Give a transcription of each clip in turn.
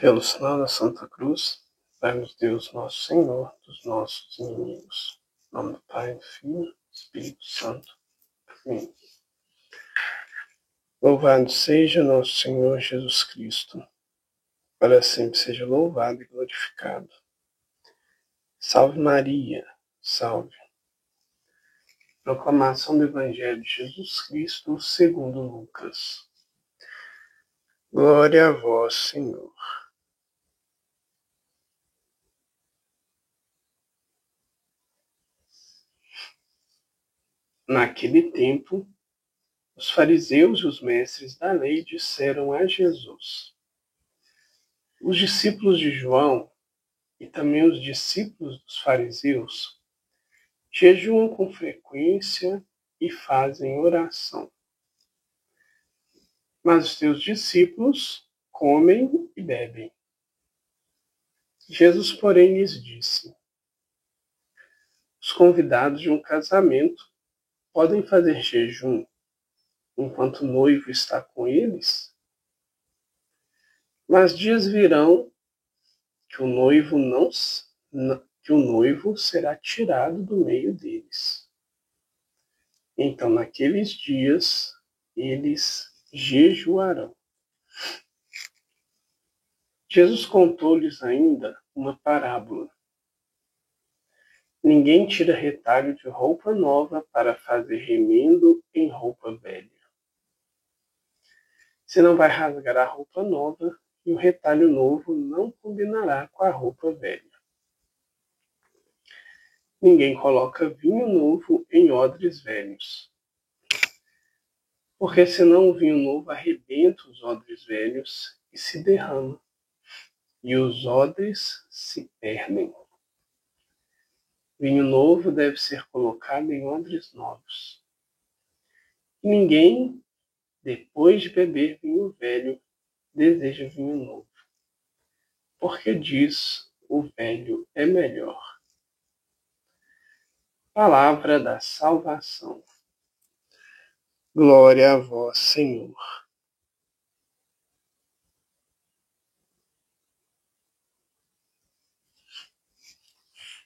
Pelo sinal da Santa Cruz, dai-nos Deus nosso Senhor dos nossos inimigos. Em nome do Pai, do Filho e do Espírito Santo. Amém. Louvado seja nosso Senhor Jesus Cristo. Para sempre seja louvado e glorificado. Salve Maria, salve. Proclamação do Evangelho de Jesus Cristo segundo Lucas. Glória a vós, Senhor. Naquele tempo, os fariseus e os mestres da lei disseram a Jesus: os discípulos de João e também os discípulos dos fariseus jejuam com frequência e fazem oração. Mas os teus discípulos comem e bebem. Jesus, porém, lhes disse: os convidados de um casamento podem fazer jejum enquanto o noivo está com eles? Mas dias virão que o noivo será tirado do meio deles. Então, naqueles dias, eles jejuarão. Jesus contou-lhes ainda uma parábola. Ninguém tira retalho de roupa nova para fazer remendo em roupa velha. Senão vai rasgar a roupa nova e o retalho novo não combinará com a roupa velha. Ninguém coloca vinho novo em odres velhos, porque senão o vinho novo arrebenta os odres velhos e se derrama, e os odres se perdem. Vinho novo deve ser colocado em odres novos. E ninguém, depois de beber vinho velho, deseja vinho novo, porque diz: o velho é melhor. Palavra da salvação. Glória a vós, Senhor.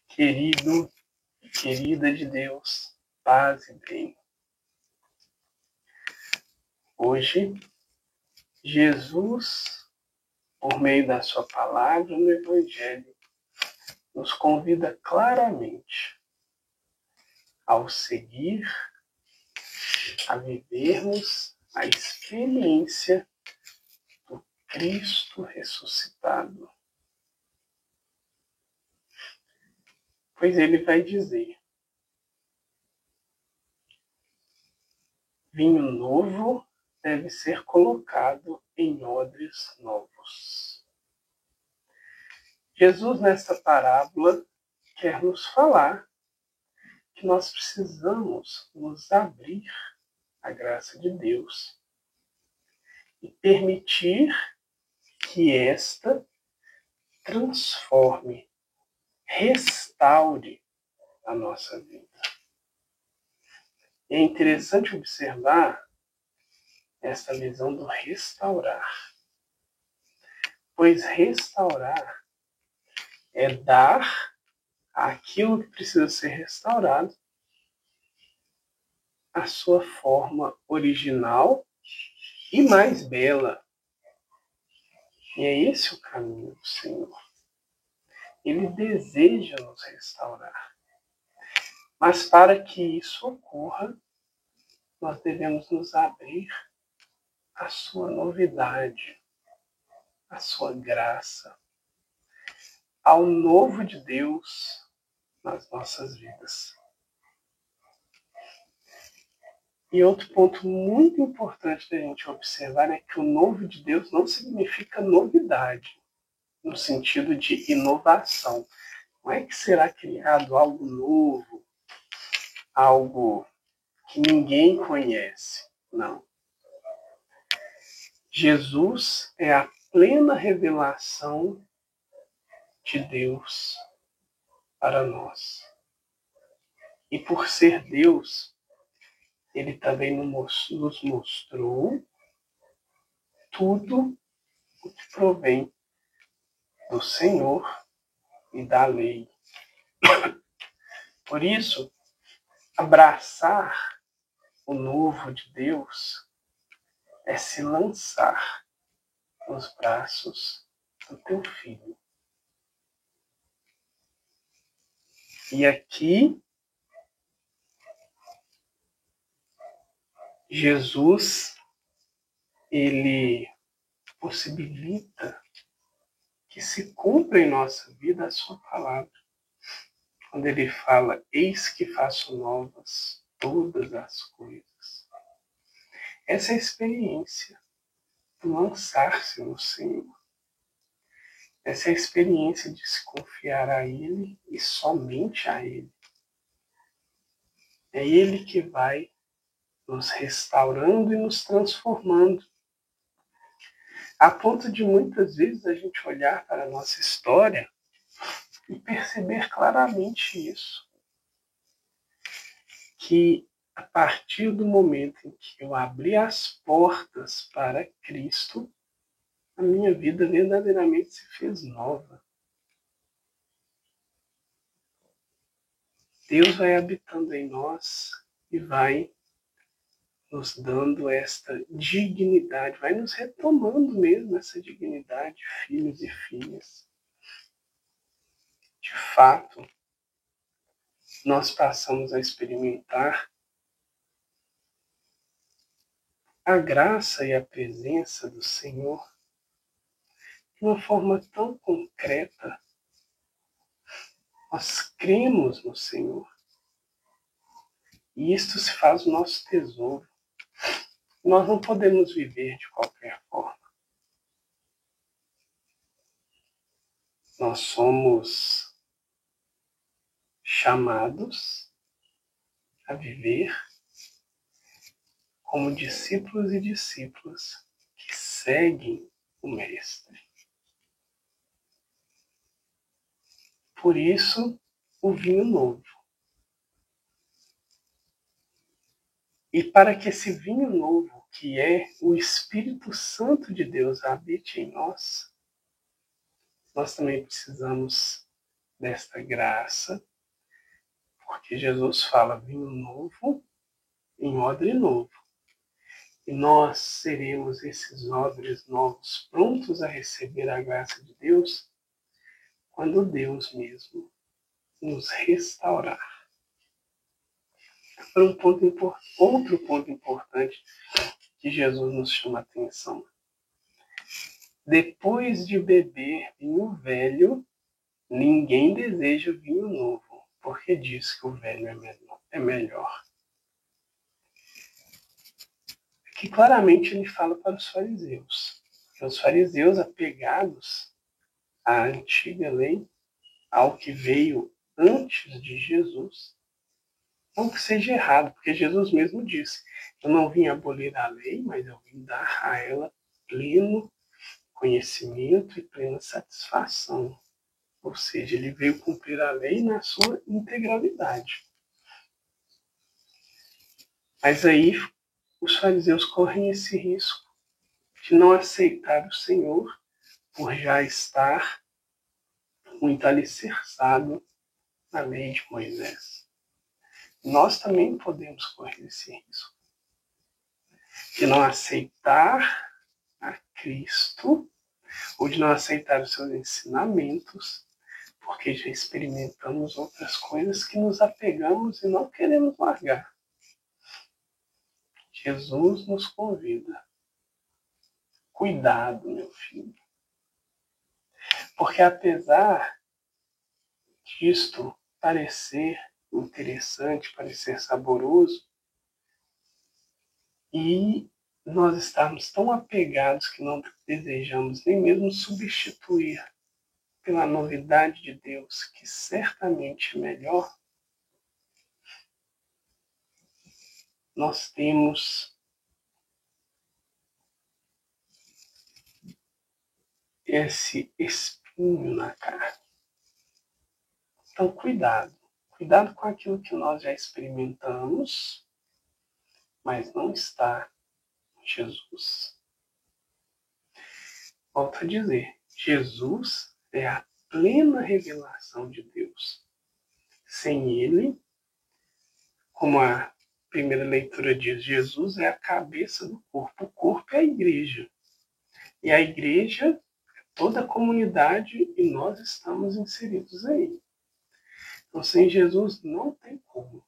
Querido, querida de Deus, paz e bem. Hoje, Jesus, por meio da sua palavra no Evangelho, nos convida claramente ao seguir, a vivermos a experiência do Cristo ressuscitado. Pois ele vai dizer: vinho novo deve ser colocado em odres novos. Jesus, nesta parábola, quer nos falar que nós precisamos nos abrir à graça de Deus e permitir que esta transforme, restaure a nossa vida. É interessante observar essa visão do restaurar, pois restaurar é dar àquilo que precisa ser restaurado a sua forma original e mais bela. E é esse o caminho do Senhor. Ele deseja nos restaurar. Mas para que isso ocorra, nós devemos nos abrir à sua novidade, à sua graça, ao novo de Deus nas nossas vidas. E outro ponto muito importante da gente observar é que o novo de Deus não significa novidade, no sentido de inovação. Não é que será criado algo novo, algo que ninguém conhece. Não. Jesus é a plena revelação de Deus para nós. E por ser Deus, ele também nos mostrou tudo o que provém do Senhor e da lei. Por isso, abraçar o novo de Deus é se lançar nos braços do teu filho. E aqui, Jesus, ele possibilita que se cumpra em nossa vida a sua palavra. Quando ele fala, eis que faço novas todas as coisas. Essa é a experiência de lançar-se no Senhor. Essa é a experiência de se confiar a Ele e somente a Ele. É Ele que vai nos restaurando e nos transformando. A ponto de muitas vezes a gente olhar para a nossa história e perceber claramente isso. Que a partir do momento em que eu abri as portas para Cristo, a minha vida verdadeiramente se fez nova. Deus vai habitando em nós e vai nos dando esta dignidade, vai nos retomando mesmo essa dignidade, filhos e filhas. De fato, nós passamos a experimentar a graça e a presença do Senhor de uma forma tão concreta. Nós cremos no Senhor. E isto se faz o nosso tesouro. Nós não podemos viver de qualquer forma. Nós somos chamados a viver como discípulos e discípulas que seguem o Mestre. Por isso, o vinho novo. E para que esse vinho novo, que é o Espírito Santo de Deus, habite em nós, nós também precisamos desta graça, porque Jesus fala vinho novo em odre novo. E nós seremos esses odres novos, prontos a receber a graça de Deus, quando Deus mesmo nos restaurar. Outro ponto importante que Jesus nos chama a atenção. Depois de beber vinho velho, ninguém deseja vinho novo, porque diz que o velho é melhor. Aqui claramente ele fala para os fariseus. Os fariseus apegados à antiga lei, ao que veio antes de Jesus, não que seja errado, porque Jesus mesmo disse, eu não vim abolir a lei, mas eu vim dar a ela pleno conhecimento e plena satisfação. Ou seja, ele veio cumprir a lei na sua integralidade. Mas aí os fariseus correm esse risco de não aceitar o Senhor por já estar muito alicerçado na lei de Moisés. Nós também podemos correr esse risco de não aceitar a Cristo ou de não aceitar os seus ensinamentos, porque já experimentamos outras coisas que nos apegamos e não queremos largar. Jesus nos convida. Cuidado, meu filho. Porque apesar disto parecer interessante, parecer saboroso, e nós estarmos tão apegados que não desejamos nem mesmo substituir pela novidade de Deus, que certamente é melhor, nós temos esse espinho na carne. Então, cuidado. Cuidado com aquilo que nós já experimentamos, mas não está em Jesus. Volto a dizer, Jesus é a plena revelação de Deus. Sem Ele, como a primeira leitura diz, Jesus é a cabeça do corpo. O corpo é a igreja. E a igreja é toda a comunidade e nós estamos inseridos aí. Então, sem Jesus não tem como.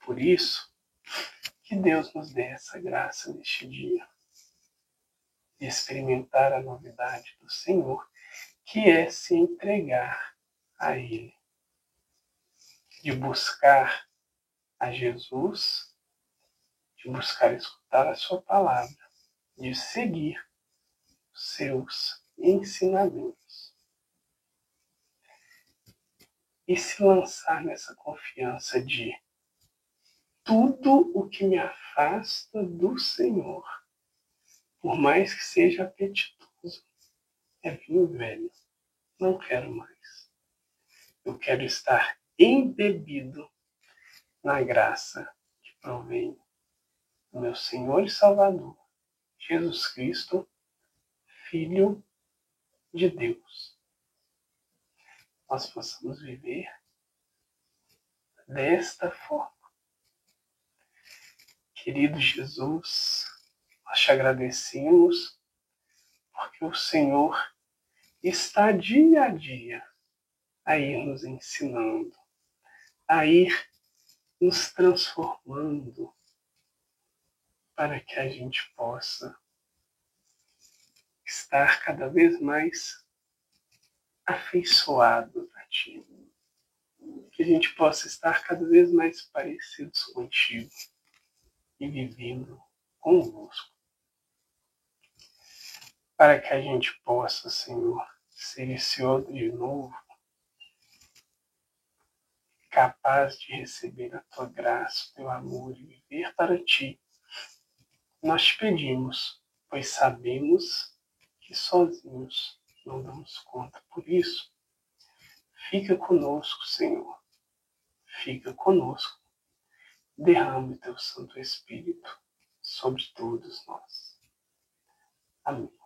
Por isso, que Deus nos dê essa graça neste dia de experimentar a novidade do Senhor, que é se entregar a Ele, de buscar a Jesus, de buscar escutar a sua palavra, de seguir os seus ensinamentos e se lançar nessa confiança de tudo o que me afasta do Senhor, por mais que seja apetitoso, é vinho velho. Não quero mais. Eu quero estar embebido na graça que provém do meu Senhor e Salvador, Jesus Cristo, Filho de Deus. Nós possamos viver desta forma. Querido Jesus, nós te agradecemos porque o Senhor está dia a dia a ir nos ensinando, a ir nos transformando para que a gente possa estar cada vez mais afeiçoado a Ti. Que a gente possa estar cada vez mais parecidos contigo e vivendo convosco. Para que a gente possa, Senhor, ser esse outro de novo, capaz de receber a Tua graça, o Teu amor e viver para Ti. Nós te pedimos, pois sabemos que sozinhos não damos conta. Por isso, fica conosco, Senhor. Fica conosco. Derrame o Teu Santo Espírito sobre todos nós. Amém.